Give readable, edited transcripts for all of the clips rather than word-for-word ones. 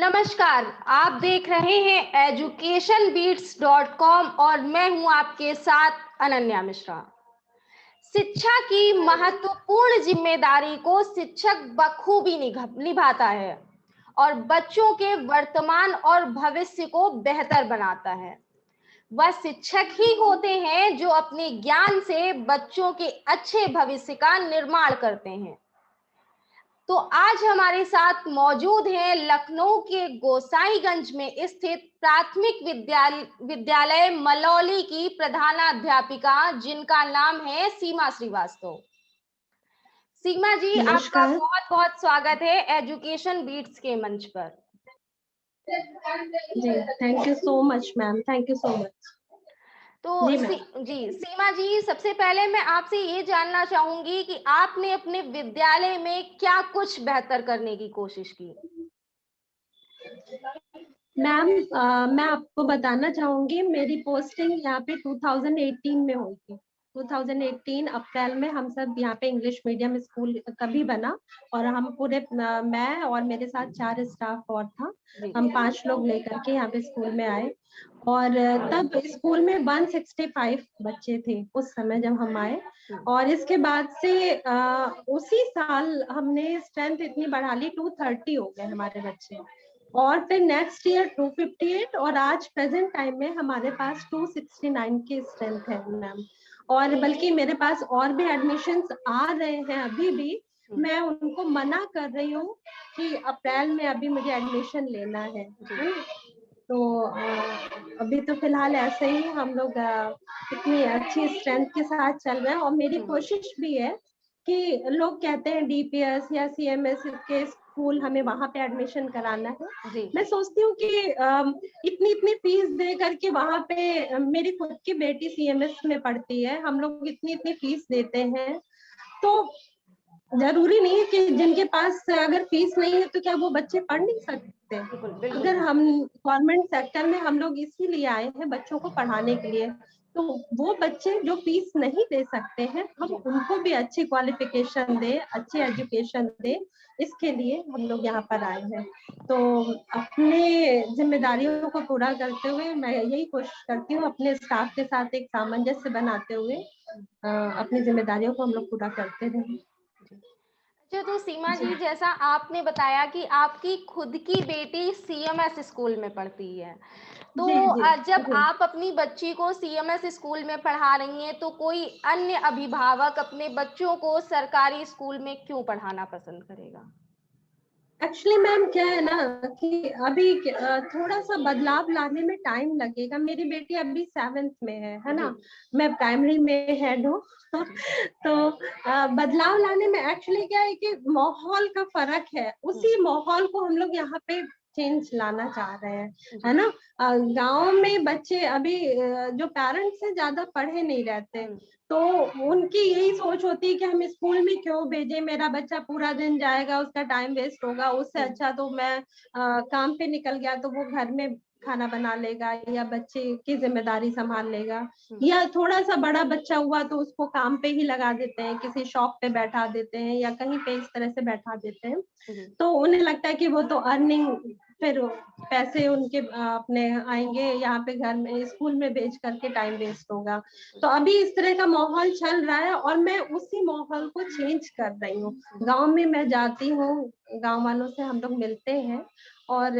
नमस्कार, आप देख रहे हैं educationbeats.com और मैं हूं आपके साथ अनन्या मिश्रा। शिक्षा की महत्वपूर्ण जिम्मेदारी को शिक्षक बखूबी निभाता है और बच्चों के वर्तमान और भविष्य को बेहतर बनाता है। वह शिक्षक ही होते हैं जो अपने ज्ञान से बच्चों के अच्छे भविष्य का निर्माण करते हैं। तो आज हमारे साथ मौजूद हैं लखनऊ के गोसाईगंज में स्थित प्राथमिक विद्यालय मलौली की प्रधानाध्यापिका जिनका नाम है सीमा श्रीवास्तव। सीमा जी, आपका नमस्कार। बहुत बहुत स्वागत है एजुकेशन बीट्स के मंच पर। जी, thank you so much ma'am, thank you so much. तो जी सीमा जी, सबसे पहले मैं आपसे ये जानना चाहूंगी कि आपने अपने विद्यालय में क्या कुछ बेहतर करने की कोशिश की। मैम, मैं आपको बताना चाहूंगी मेरी पोस्टिंग यहाँ पे 2018 में हुई थी। 2018 अप्रैल में हम सब यहाँ पे इंग्लिश मीडियम स्कूल तभी बना और हम पूरे मैं और मेरे साथ 4 स्टाफ और था। हम 5 लोग लेकर के यहाँ पे स्कूल में आए और तब स्कूल में 165 बच्चे थे उस समय जब हम आए। और इसके बाद से उसी साल हमने स्ट्रेंथ इतनी बढ़ा ली, 230 हो गए हमारे बच्चे और फिर नेक्स्ट ईयर 258 और आज प्रेजेंट टाइम में हमारे पास 269 की स्ट्रेंथ है मैम। और बल्कि मेरे पास और भी एडमिशन्स आ रहे हैं अभी भी। मैं उनको मना कर रही हूँ कि अप्रैल में अभी मुझे एडमिशन लेना है। तो अभी तो फिलहाल ऐसे ही हम लोग इतनी अच्छी स्ट्रेंथ के साथ चल रहे हैं और मेरी कोशिश भी है कि लोग कहते हैं डीपीएस या सीएमएस के स्कूल हमें वहां पे एडमिशन कराना है। मैं सोचती हूँ कि इतनी इतनी फीस दे करके वहां पे मेरी खुद की बेटी सीएमएस में पढ़ती है, हम लोग इतनी इतनी फीस देते हैं तो जरूरी नहीं है कि जिनके पास अगर फीस नहीं है तो क्या वो बच्चे पढ़ नहीं सकते। अगर हम गवर्नमेंट सेक्टर में हम लोग इसीलिए आए हैं बच्चों को पढ़ाने के लिए, तो वो बच्चे जो फीस नहीं दे सकते हैं हम उनको भी अच्छी क्वालिफिकेशन दे, अच्छी एजुकेशन दे, इसके लिए हम लोग यहाँ पर आए हैं। तो अपने जिम्मेदारियों को पूरा करते हुए मैं यही कोशिश करती हूँ अपने स्टाफ के साथ एक सामंजस्य बनाते हुए अपनी जिम्मेदारियों को हम लोग पूरा करते रहें। अच्छा, तो सीमा जी, जैसा आपने बताया कि आपकी खुद की बेटी सीएमएस स्कूल में पढ़ती है, तो जब आप अपनी बच्ची को सीएमएस स्कूल में पढ़ा रही हैं तो कोई अन्य अभिभावक अपने बच्चों को सरकारी स्कूल में क्यों पढ़ाना पसंद करेगा? एक्चुअली मैम क्या है ना कि अभी थोड़ा सा बदलाव लाने में टाइम लगेगा। मेरी बेटी अभी 7th में है ना, मैं प्राइमरी में हेड हूँ तो बदलाव लाने में एक्चुअली क्या है कि माहौल का फर्क है, उसी माहौल को हम लोग यहाँ पे चेंज लाना चाह रहे हैं, है ना। गांव में बच्चे अभी जो पेरेंट्स हैं ज्यादा पढ़े नहीं रहते, तो उनकी यही सोच होती है कि हम स्कूल में क्यों भेजें, मेरा बच्चा पूरा दिन जाएगा, उसका टाइम वेस्ट होगा, उससे अच्छा तो मैं काम पे निकल गया तो वो घर में खाना बना लेगा या बच्चे की जिम्मेदारी संभाल लेगा, या थोड़ा सा बड़ा बच्चा हुआ तो उसको काम पे ही लगा देते हैं, किसी शॉप पे बैठा देते हैं या कहीं पे इस तरह से बैठा देते हैं। तो उन्हें लगता है कि वो तो अर्निंग, फिर पैसे उनके अपने आएंगे, यहाँ पे घर में स्कूल में भेज करके टाइम वेस्ट होगा। तो अभी इस तरह का माहौल चल रहा है और मैं उसी माहौल को चेंज कर रही हूँ। गांव में मैं जाती हूँ, गांव वालों से हम लोग मिलते हैं और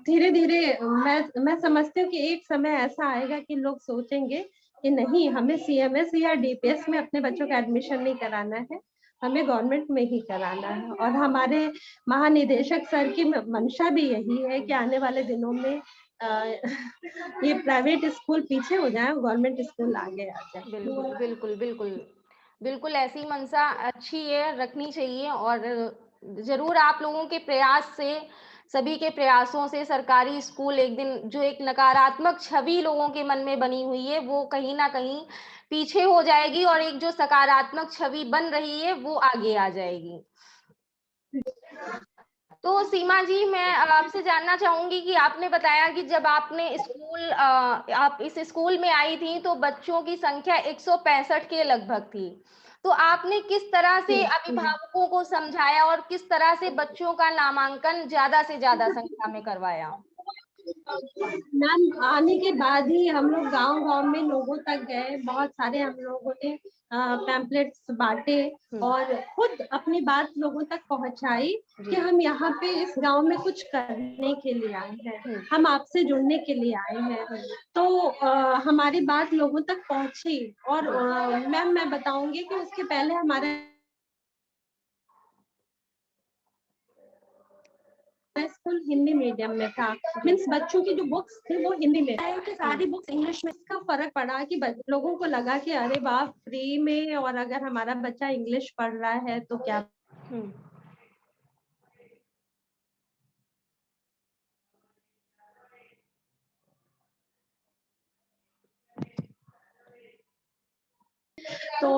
धीरे धीरे मैं समझती हूँ कि एक समय ऐसा आएगा कि लोग सोचेंगे कि नहीं, हमें सीएमएस या डीपीएस में अपने बच्चों का एडमिशन नहीं कराना है, हमें गवर्नमेंट में ही कराना है। और हमारे महानिदेशक सर की मंशा भी यही है कि आने वाले दिनों में ये प्राइवेट स्कूल पीछे हो जाए, गवर्नमेंट स्कूल आगे आ जाए। बिल्कुल बिल्कुल बिल्कुल बिल्कुल, ऐसी मंशा अच्छी है, रखनी चाहिए और जरूर आप लोगों के प्रयास से, सभी के प्रयासों से सरकारी स्कूल एक दिन, जो एक नकारात्मक छवि लोगों के मन में बनी हुई है वो कहीं ना कहीं पीछे हो जाएगी और एक जो सकारात्मक छवि बन रही है वो आगे आ जाएगी। तो सीमा जी, मैं आपसे जानना चाहूंगी कि आपने बताया कि जब आपने आप इस स्कूल में आई थी तो बच्चों की संख्या 165 के लगभग थी, तो आपने किस तरह से जी, अभिभावकों को समझाया और किस तरह से बच्चों का नामांकन ज़्यादा से ज़्यादा संख्या में करवाया? मैम आने के बाद ही हम लोग गाँव-गाँव में लोगों तक गए, बहुत सारे हम लोगों ने पैम्पलेट्स बाँटे और खुद अपनी बात लोगों तक पहुँचाई कि हम यहाँ पे इस गाँव में कुछ करने के लिए आए हैं, हम आपसे जुड़ने के लिए आए हैं। तो हमारी बात लोगों तक पहुँची और मैम मैं बताऊँगी कि उसके पहले हमारा स्कूल हिंदी मीडियम में था, मीन्स बच्चों की जो बुक्स थी वो हिंदी में कि सारी बुक्स इंग्लिश में। इसका फर्क पड़ा कि लोगों को लगा कि अरे वाह फ्री में, और अगर हमारा बच्चा इंग्लिश पढ़ रहा है तो क्या तो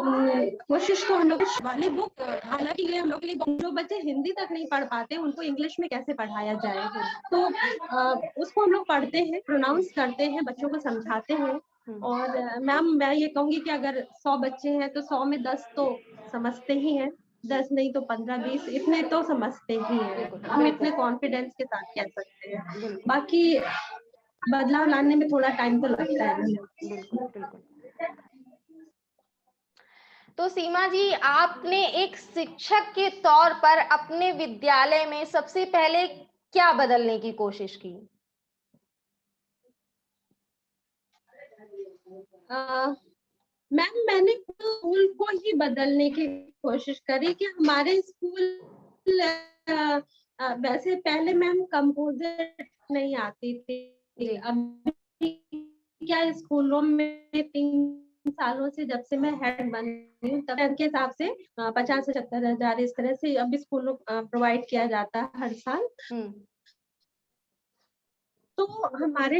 कोशिश तो हम लोग वाली बुक, हालांकि ये हम लोग के लिए जो बच्चे हिंदी तक नहीं पढ़ पाते उनको इंग्लिश में कैसे पढ़ाया जाए, तो उसको हम लोग पढ़ते हैं, प्रोनाउंस करते हैं, बच्चों को समझाते हैं। और मैम मैं ये कहूंगी कि अगर 100 बच्चे हैं तो 100 में 10 तो समझते ही हैं, 10 नहीं तो 15-20 इतने तो समझते ही हैं, हम इतने कॉन्फिडेंस के साथ कह सकते हैं। बाकी बदलाव लाने में थोड़ा टाइम तो लगता है। बिल्कुल, बिल्कुल। तो सीमा जी, आपने एक शिक्षक के तौर पर अपने विद्यालय में सबसे पहले क्या बदलने की कोशिश की? मैम मैंने स्कूल को ही बदलने की कोशिश करी कि हमारे स्कूल वैसे पहले मैम कंपोजिट नहीं आती थी, अभी क्या स्कूलों में 3 सालों से जब से मैं हेड बनी हूँ तब के हिसाब से 50 से 70,000 इस तरह से अभी स्कूलों प्रोवाइड किया जाता है हर साल। तो हमारे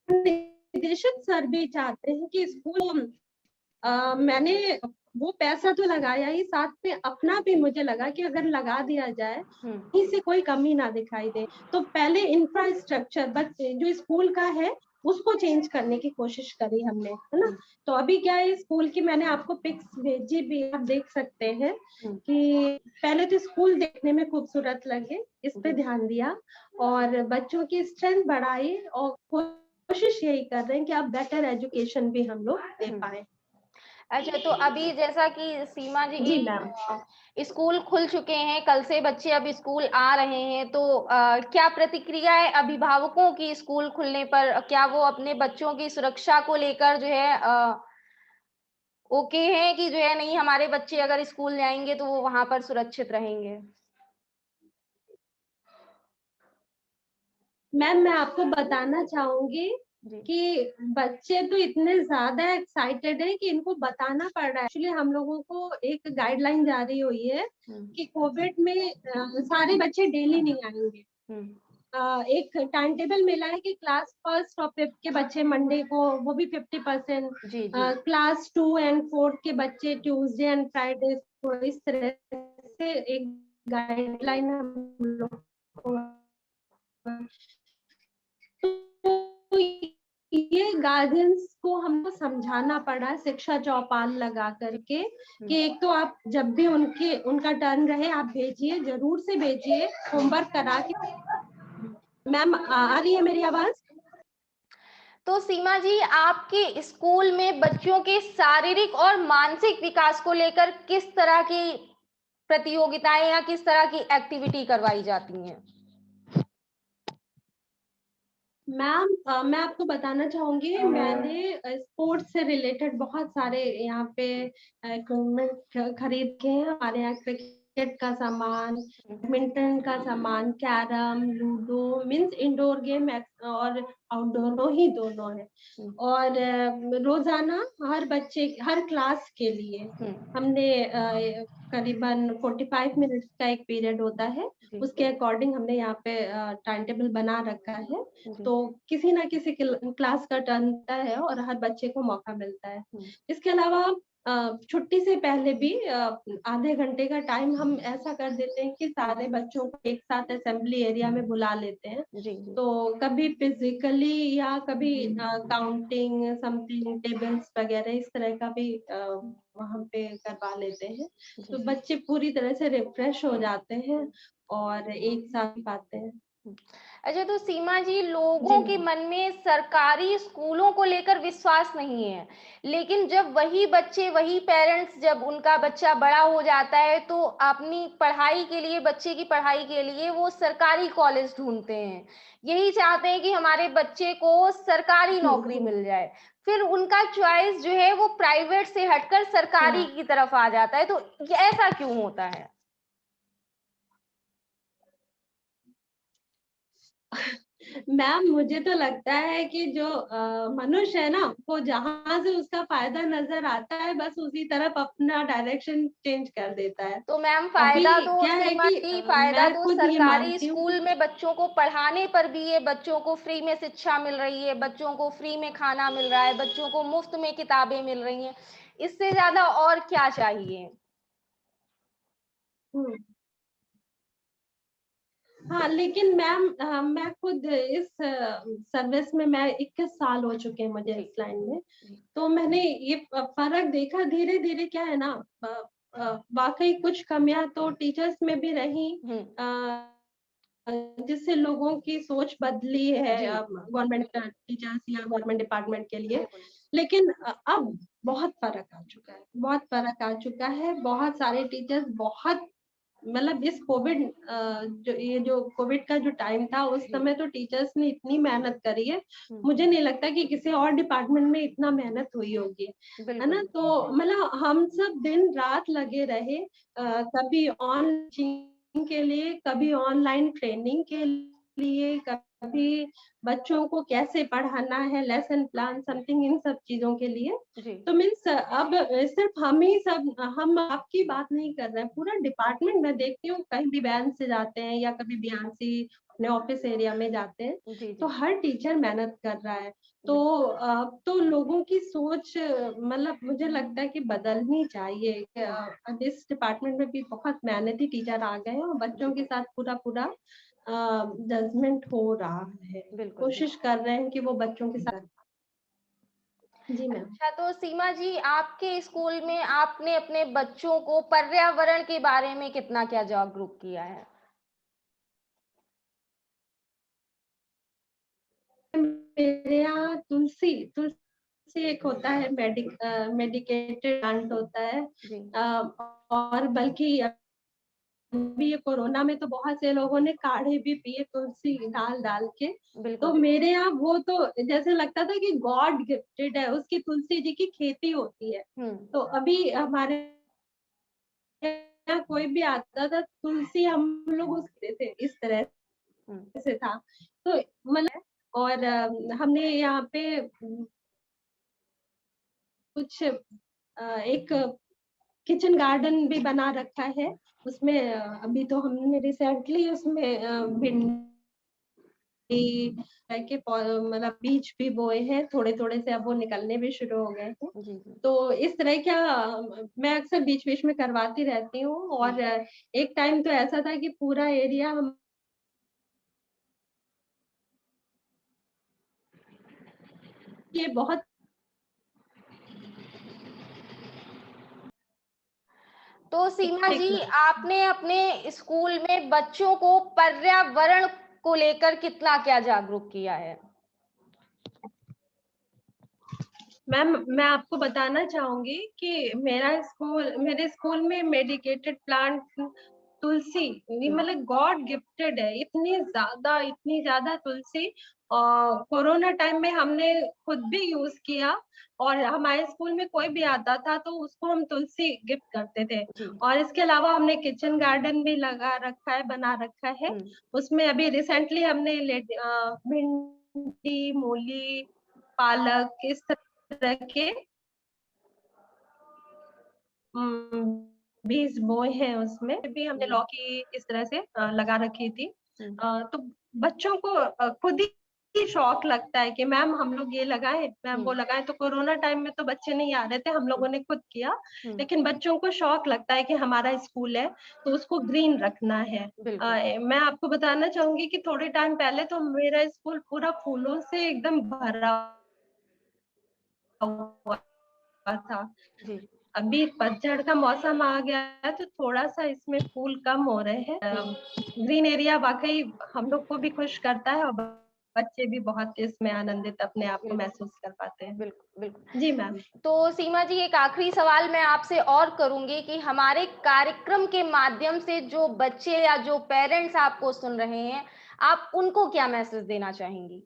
महानिदेशक सर भी चाहते हैं कि स्कूल मैंने वो पैसा तो लगाया ही, साथ में अपना भी मुझे लगा कि अगर लगा दिया जाए कहीं से कोई कमी ना दिखाई दे, तो पहले इंफ्रास्ट्रक्चर बच्चे जो स्कूल का है उसको चेंज करने की कोशिश करी हमने, है ना। तो अभी क्या है स्कूल की, मैंने आपको पिक्स भेजी भी, आप देख सकते हैं कि पहले तो स्कूल देखने में खूबसूरत लगे, इस पे ध्यान दिया और बच्चों की स्ट्रेंथ बढ़ाई और कोशिश यही कर रहे हैं कि अब बेटर एजुकेशन भी हम लोग दे पाए। अच्छा, तो अभी जैसा कि सीमा जी जी मैम, स्कूल खुल चुके हैं, कल से बच्चे अब स्कूल आ रहे हैं, तो क्या प्रतिक्रिया है अभिभावकों की स्कूल खुलने पर? क्या वो अपने बच्चों की सुरक्षा को लेकर जो है ओके हैं कि जो है नहीं, हमारे बच्चे अगर स्कूल जाएंगे तो वो वहां पर सुरक्षित रहेंगे? मैम मैं आपको बताना चाहूंगी कि बच्चे तो इतने ज्यादा एक्साइटेड है कि इनको बताना पड़ रहा है। एक्चुअली हम लोगों को एक गाइडलाइन जारी हुई है कि कोविड में सारे बच्चे डेली नहीं आएंगे। एक टाइम टेबल मिला है कि क्लास फर्स्ट और फिफ्थ के बच्चे मंडे को, वो भी 50%, क्लास 2 एंड 4 के बच्चे ट्यूसडे एंड फ्राइडे को, इस तरह से एक गाइडलाइन हम लोग को। तो ये गार्जियंस को हमको समझाना पड़ा शिक्षा चौपाल लगा करके कि एक तो आप जब भी उनका टर्न रहे आप भेजिए, जरूर से भेजिए, होमवर्क करा के। मैम आ रही है मेरी आवाज? तो सीमा जी, आपके स्कूल में बच्चों के शारीरिक और मानसिक विकास को लेकर किस तरह की प्रतियोगिताएं या किस तरह की एक्टिविटी करवाई जाती हैं? मैम मैं आपको बताना चाहूंगी, मैंने स्पोर्ट्स से रिलेटेड बहुत सारे यहाँ पे इक्विपमेंट खरीद के हैं। हमारे यहाँ क्रिकेट का सामान, बैडमिंटन का सामान, carrom, ludo, means indoor game और आउटडोर ही दोनों है। और रोजाना हर बच्चे, हर क्लास के लिए हमने करीबन 45 मिनट्स का एक पीरियड होता है, उसके अकॉर्डिंग हमने यहाँ पे टाइम टेबल बना रखा है। तो किसी ना किसी क्लास का टर्न होता है और हर बच्चे को मौका मिलता है। इसके अलावा छुट्टी से पहले भी आधे घंटे का टाइम हम ऐसा कर देते हैं कि सारे बच्चों को एक साथ असेंबली एरिया में बुला लेते हैं। जी जी तो कभी फिजिकली या कभी काउंटिंग समथिंग टेबल्स वगैरह इस तरह का भी वहाँ पे करवा लेते हैं। तो जी। बच्चे पूरी तरह से रिफ्रेश हो जाते हैं और एक साथ पाते हैं। अच्छा, तो सीमा जी, जी लोगों के मैम। मन में सरकारी स्कूलों को लेकर विश्वास नहीं है, लेकिन जब वही बच्चे, वही पेरेंट्स, जब उनका बच्चा बड़ा हो जाता है तो अपनी पढ़ाई के लिए, बच्चे की पढ़ाई के लिए वो सरकारी कॉलेज ढूंढते हैं। यही चाहते हैं कि हमारे बच्चे को सरकारी नौकरी हम्म। मिल जाए। फिर उनका चॉइस जो है वो प्राइवेट से हटकर सरकारी हाँ। की तरफ आ जाता है। तो ये ऐसा क्यों होता है? मैम मुझे तो लगता है कि जो मनुष्य है ना, वो जहां से उसका फायदा नजर आता है बस उसी तरफ अपना डायरेक्शन चेंज कर देता है। तो मैम, अभी फायदा तो क्या है सीमा कि जी, फायदा मैं तो खुद ये सरकारी मानती हूँ स्कूल में बच्चों को पढ़ाने पर भी है। बच्चों को फ्री में शिक्षा मिल रही है, बच्चों को फ्री में खाना मिल रहा है, बच्चों को मुफ्त में किताबें मिल रही हैं। इससे ज्यादा और क्या चाहिए? हम्म। हाँ लेकिन मैम मैं खुद इस सर्विस में मैं 21 साल हो चुके हैं मुझे जी इस लाइन में। जी। तो मैंने ये फर्क देखा धीरे धीरे। क्या है ना, वाकई कुछ कमियां तो टीचर्स में भी रही, हम्म। जिससे लोगों की सोच बदली है जी। गवर्नमेंट टीचर्स या गवर्नमेंट डिपार्टमेंट के लिए। बिल्कुल। लेकिन अब बहुत फर्क आ चुका है, बहुत फर्क आ चुका है। बहुत सारे टीचर्स बहुत, मतलब इस कोविड जो कोविड का जो टाइम था उस जी। समय तो टीचर्स ने इतनी मेहनत करी है। हम्म। मुझे नहीं लगता कि किसी और डिपार्टमेंट में इतना मेहनत हुई होगी, है बिल्कुल। ना। तो मतलब हम सब दिन रात लगे रहे, कभी ऑनलाइन के लिए, कभी ऑनलाइन ट्रेनिंग के लिए, कभी बच्चों को कैसे पढ़ाना है, लेसन प्लान समथिंग, इन सब चीजों के लिए। जी। तो मीन्स अब सिर्फ हम ही सब, हम आपकी बात नहीं कर रहे हैं, पूरा डिपार्टमेंट मैं देखती हूँ। कहीं भी वैन से जाते हैं या कभी बीआरसी अपने ऑफिस एरिया में जाते हैं, जी तो जी। हर टीचर मेहनत कर रहा है। तो बिल्कुल। तो लोगों की सोच मतलब मुझे लगता है कि बदलनी चाहिए। अब इस डिपार्टमेंट में भी बहुत मेहनती टीचर आ गए हैं और बच्चों जी। के साथ पूरा पूरा जजमेंट हो रहा है। बिल्कुल कोशिश बिल्कुल। कर रहे हैं कि वो बच्चों के साथ। जी मैम। अच्छा, तो सीमा जी, आपके स्कूल में आपने अपने बच्चों को पर्यावरण के बारे में कितना क्या जागरूक किया है? मेरे यहाँ तुलसी तुलसी एक होता है, मेडिकेटेड प्लांट होता है। जी। और बल्कि अभी ये कोरोना में तो बहुत से लोगों ने काढ़े भी पिए तुलसी डाल डाल के। तो बिल्कुल। मेरे यहाँ वो तो जैसे लगता था कि गॉड गिफ्टेड है, उसकी तुलसी जी की खेती होती है। हुँ। तो अभी हमारे यहाँ कोई भी आता था, तुलसी हम लोग उसके थे, इस तरह हुँ। से था। तो मतलब, और हमने यहाँ पे कुछ एक किचन गार्डन भी बना रखा है। उसमें अभी तो हमने रिसेंटली उसमें भिंडी के मतलब बीज भी बोए हैं, थोड़े थोड़े से अब वो निकलने भी शुरू हो गए हैं। जी, जी। तो इस तरह क्या मैं अक्सर बीच बीच में करवाती रहती हूँ। हुँ। और एक टाइम तो ऐसा था कि पूरा एरिया हम ये बहुत। तो सीमा एक जी, मिनट आपने अपने स्कूल में बच्चों को पर्यावरण को लेकर कितना क्या जागरूक किया है? मैम, मैं आपको बताना चाहूंगी कि मेरे स्कूल में मेडिकेटेड प्लांट तुलसी ये हुँ। मतलब गॉड गिफ्टेड है। इतनी ज्यादा तुलसी। और कोरोना टाइम में हमने खुद भी यूज किया। और हमारे स्कूल में कोई भी आता था तो उसको हम तुलसी गिफ्ट करते थे। जी। और इसके अलावा हमने किचन गार्डन भी लगा रखा है, बना रखा है। हुँ। उसमें अभी रिसेंटली हमने भिंडी, मूली, पालक, इस तरह के बीज बोए हैं। उसमें भी हमने जी। लौकी इस तरह से लगा रखी थी। हुँ। तो बच्चों को खुद ही शौक लगता है कि मैम हम लोग ये लगाएं, मैम वो लगाएं। तो कोरोना टाइम में तो बच्चे नहीं आ रहे थे, हम लोगों ने खुद किया, लेकिन बच्चों को शौक लगता है कि हमारा स्कूल है तो उसको ग्रीन रखना है। मैं आपको बताना चाहूंगी कि थोड़े टाइम पहले तो मेरा स्कूल पूरा फूलों से एकदम भरा हुआ था। जी अभी पतझड़ का मौसम आ गया है तो थोड़ा सा इसमें फूल कम हो रहे हैं। ग्रीन एरिया वाकई हम लोग को भी खुश करता है और बच्चे भी बहुत इसमें आनंदित अपने आप को महसूस कर पाते हैं। बिल्कुल बिल्कुल। जी मैम। तो सीमा जी, एक आखिरी सवाल मैं आपसे और करूंगी कि हमारे कार्यक्रम के माध्यम से जो बच्चे या जो पेरेंट्स आपको सुन रहे हैं, आप उनको क्या मैसेज देना चाहेंगी?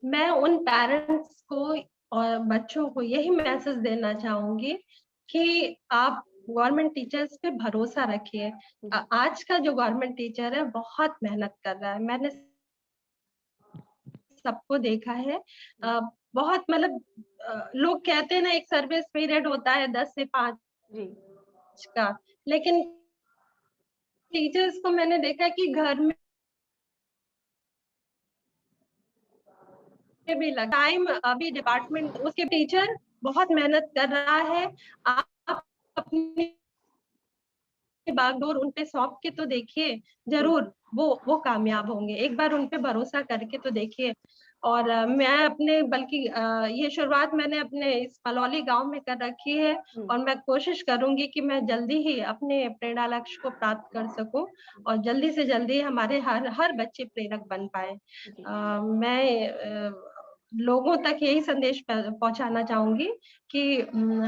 मैं उन पेरेंट्स को और बच्चों को यही मैसेज देना चाहूंगी कि आप गवर्नमेंट टीचर्स पे भरोसा रखिए। आज का जो गवर्नमेंट टीचर है बहुत मेहनत कर रहा है, मैंने सबको देखा है। बहुत मतलब लोग कहते हैं ना एक सर्विस पीरियड होता है 10 से 5 जी का, लेकिन टीचर्स को मैंने देखा कि घर में भी लगा टाइम, अभी डिपार्टमेंट उसके टीचर बहुत मेहनत कर रहा है। आप अपनी बागडोर उन पे सौंप के तो देखिए, जरूर वो कामयाब होंगे। एक बार उन पे भरोसा करके तो देखिए। और मैं अपने बल्कि ये शुरुआत मैंने अपने इस पलौली गांव में कर रखी है और मैं कोशिश करूंगी कि मैं जल्दी ही अपने प्रेरणा लक्ष्य को प्राप्त कर सकूं और जल्दी से जल्दी हमारे हर बच्चे प्रेरक बन पाए। मैं लोगों तक यही संदेश पहुंचाना चाहूंगी कि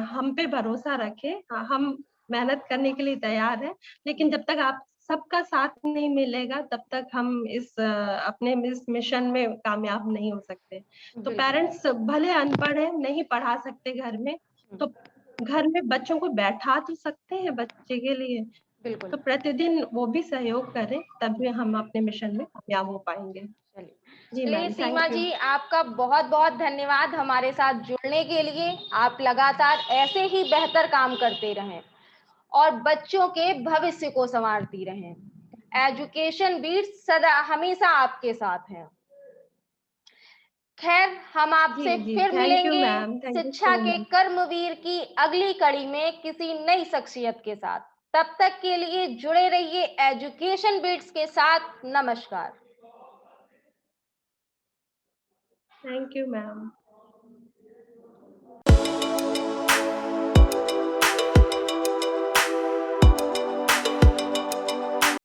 हम पे भरोसा रखें। हम मेहनत करने के लिए तैयार है, लेकिन जब तक आप सबका साथ नहीं मिलेगा तब तक हम अपने इस मिशन में कामयाब नहीं हो सकते। तो पेरेंट्स भले अनपढ़ है, नहीं पढ़ा सकते घर में, तो घर में बच्चों को बैठा तो सकते हैं बच्चे के लिए। तो प्रतिदिन वो भी सहयोग करें, तभी हम अपने मिशन में कामयाब हो पाएंगे। जी चलिए मैम, सीमा थैंक यू। जी, आपका बहुत बहुत धन्यवाद हमारे साथ जुड़ने के लिए। आप लगातार ऐसे ही बेहतर काम करते रहें और बच्चों के भविष्य को संवारती रहें। एजुकेशन बीट्स सदा हमेशा आपके साथ हैं। खैर, हम आपसे जी जी, फिर थैंक यू मिलेंगे मैम, थैंक यू शिक्षा सो के मच। कर्मवीर की अगली कड़ी में किसी नई शख्सियत के साथ। तब तक के लिए जुड़े रहिए एजुकेशन बीट्स के साथ। नमस्कार। Thank you ma'am.